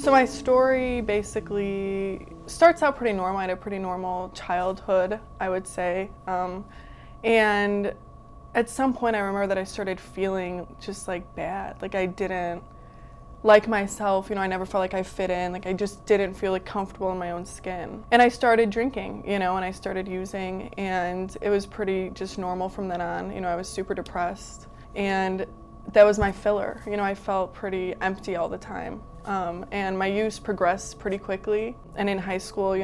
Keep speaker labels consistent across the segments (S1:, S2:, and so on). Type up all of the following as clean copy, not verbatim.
S1: So my story basically starts out pretty normal. I had a pretty normal childhood, I would say. And at some point I remember that I started feeling just like bad. Like I didn't like myself, I never felt like I fit in. Like I just didn't feel like comfortable in my own skin. And I started drinking, and I started using, and it was pretty just normal from then on. I was super depressed, and that was my filler. I felt pretty empty all the time. And my use progressed pretty quickly. And in high school,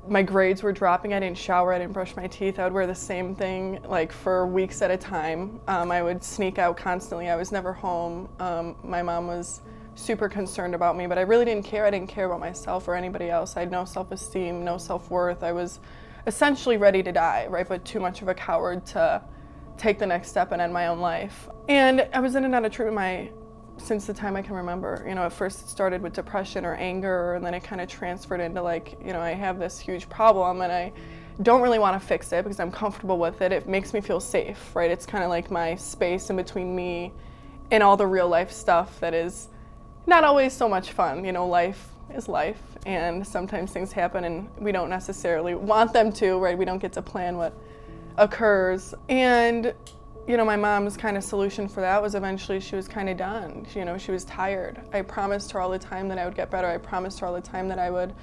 S1: my grades were dropping. I didn't shower, I didn't brush my teeth. I would wear the same thing like for weeks at a time. I would sneak out constantly. I was never home. My mom was super concerned about me, but I really didn't care. I didn't care about myself or anybody else. I had no self-esteem, no self-worth. I was essentially ready to die, right? But too much of a coward to take the next step and end my own life. And I was in and out of treatment since the time I can remember. At first it started with depression or anger, and then it kind of transferred into I have this huge problem and I don't really want to fix it because I'm comfortable with it. It makes me feel safe, right? It's kind of like my space in between me and all the real life stuff that is not always so much fun. Life is life, and sometimes things happen and we don't necessarily want them to, right? We don't get to plan what occurs. And my mom's kind of solution for that was eventually she was kind of done. She was tired. I promised her all the time that I would get better. I promised her all the time that I would,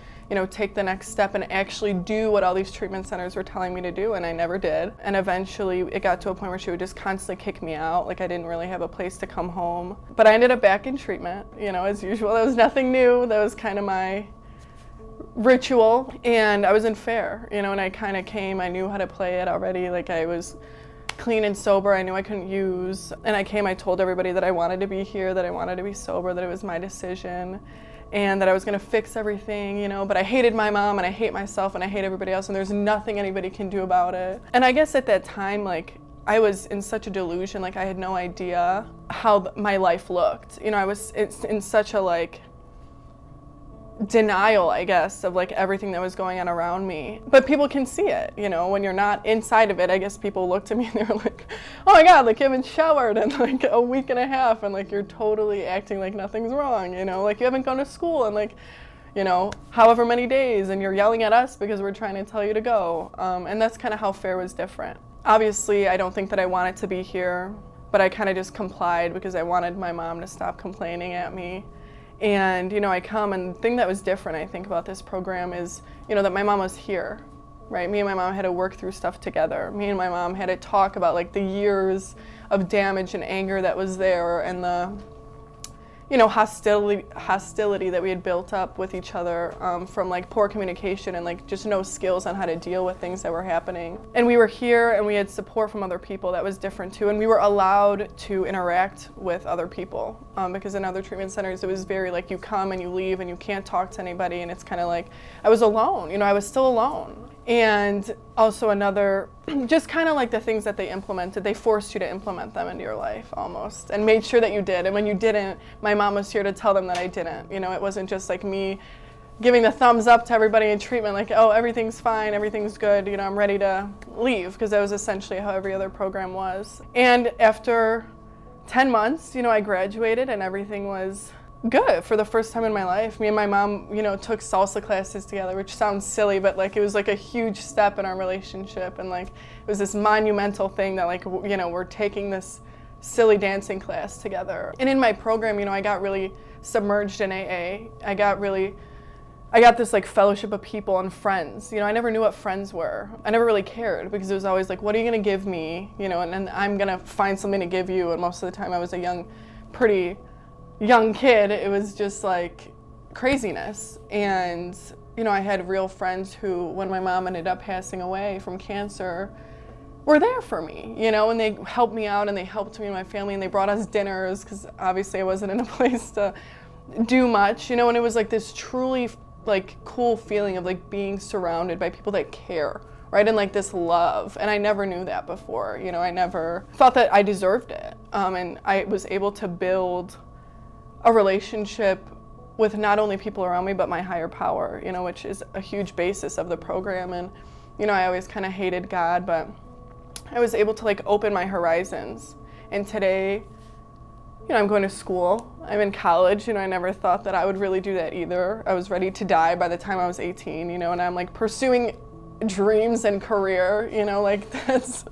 S1: take the next step and actually do what all these treatment centers were telling me to do, and I never did. And eventually it got to a point where she would just constantly kick me out. Like I didn't really have a place to come home. But I ended up back in treatment, as usual. That was nothing new. That was kind of my ritual. And I was in fair, and I kind of came, I knew how to play it already. Like I was clean and sober. I knew I couldn't use. And I told everybody that I wanted to be here, that I wanted to be sober, that it was my decision, and that I was going to fix everything, but I hated my mom and I hate myself and I hate everybody else, and there's nothing anybody can do about it. And I guess at that time, I was in such a delusion, I had no idea how my life looked. I was in such a denial, I guess, of everything that was going on around me. But people can see it, when you're not inside of it. I guess people looked at me and they were like, oh my God, you haven't showered in a week and a half, and you're totally acting like nothing's wrong, you haven't gone to school in however many days, and you're yelling at us because we're trying to tell you to go. And that's kind of how FAIR was different. Obviously, I don't think that I wanted to be here, but I kind of just complied because I wanted my mom to stop complaining at me. And, I come, and the thing that was different, I think, about this program is, that my mom was here, right? Me and my mom had to work through stuff together. Me and my mom had to talk about, the years of damage and anger that was there, and the, hostility that we had built up with each other from, poor communication and, just no skills on how to deal with things that were happening. And we were here, and we had support from other people that was different, too. And we were allowed to interact with other people because in other treatment centers, it was very, you come and you leave and you can't talk to anybody. And it's kind of I was alone. I was still alone. And also another, just kind of the things that they implemented, they forced you to implement them into your life almost, and made sure that you did. And when you didn't, my mom was here to tell them that I didn't. It wasn't just me giving the thumbs up to everybody in treatment, oh, everything's fine, everything's good, I'm ready to leave, because that was essentially how every other program was. And after 10 months, I graduated and everything was good for the first time in my life. Me and my mom, took salsa classes together, which sounds silly, but it was a huge step in our relationship, and it was this monumental thing that we're taking this silly dancing class together. And in my program, I got really submerged in AA. I got this fellowship of people and friends. I never knew what friends were. I never really cared because it was always what are you gonna give me? And then I'm gonna find something to give you. And most of the time I was a pretty young kid. It was just craziness. And, I had real friends who, when my mom ended up passing away from cancer, were there for me, and they helped me out, and they helped me and my family, and they brought us dinners because obviously I wasn't in a place to do much, and it was this truly cool feeling of being surrounded by people that care, right? And this love. And I never knew that before. I never thought that I deserved it. And I was able to build a relationship with not only people around me, but my higher power, which is a huge basis of the program. And, I always kind of hated God, but I was able to open my horizons. And today, I'm going to school. I'm in college. I never thought that I would really do that either. I was ready to die by the time I was 18, and I'm like pursuing dreams and career, like that's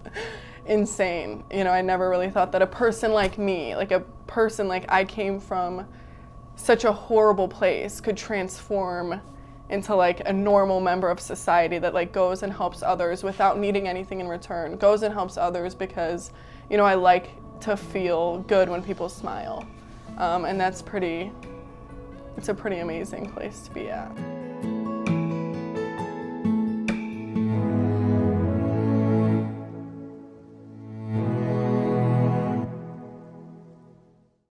S1: insane. I never really thought that a person like me, like a person like I came from such a horrible place, could transform into like a normal member of society that like goes and helps others without needing anything in return, goes and helps others because, I like to feel good when people smile. And it's a pretty amazing place to be at.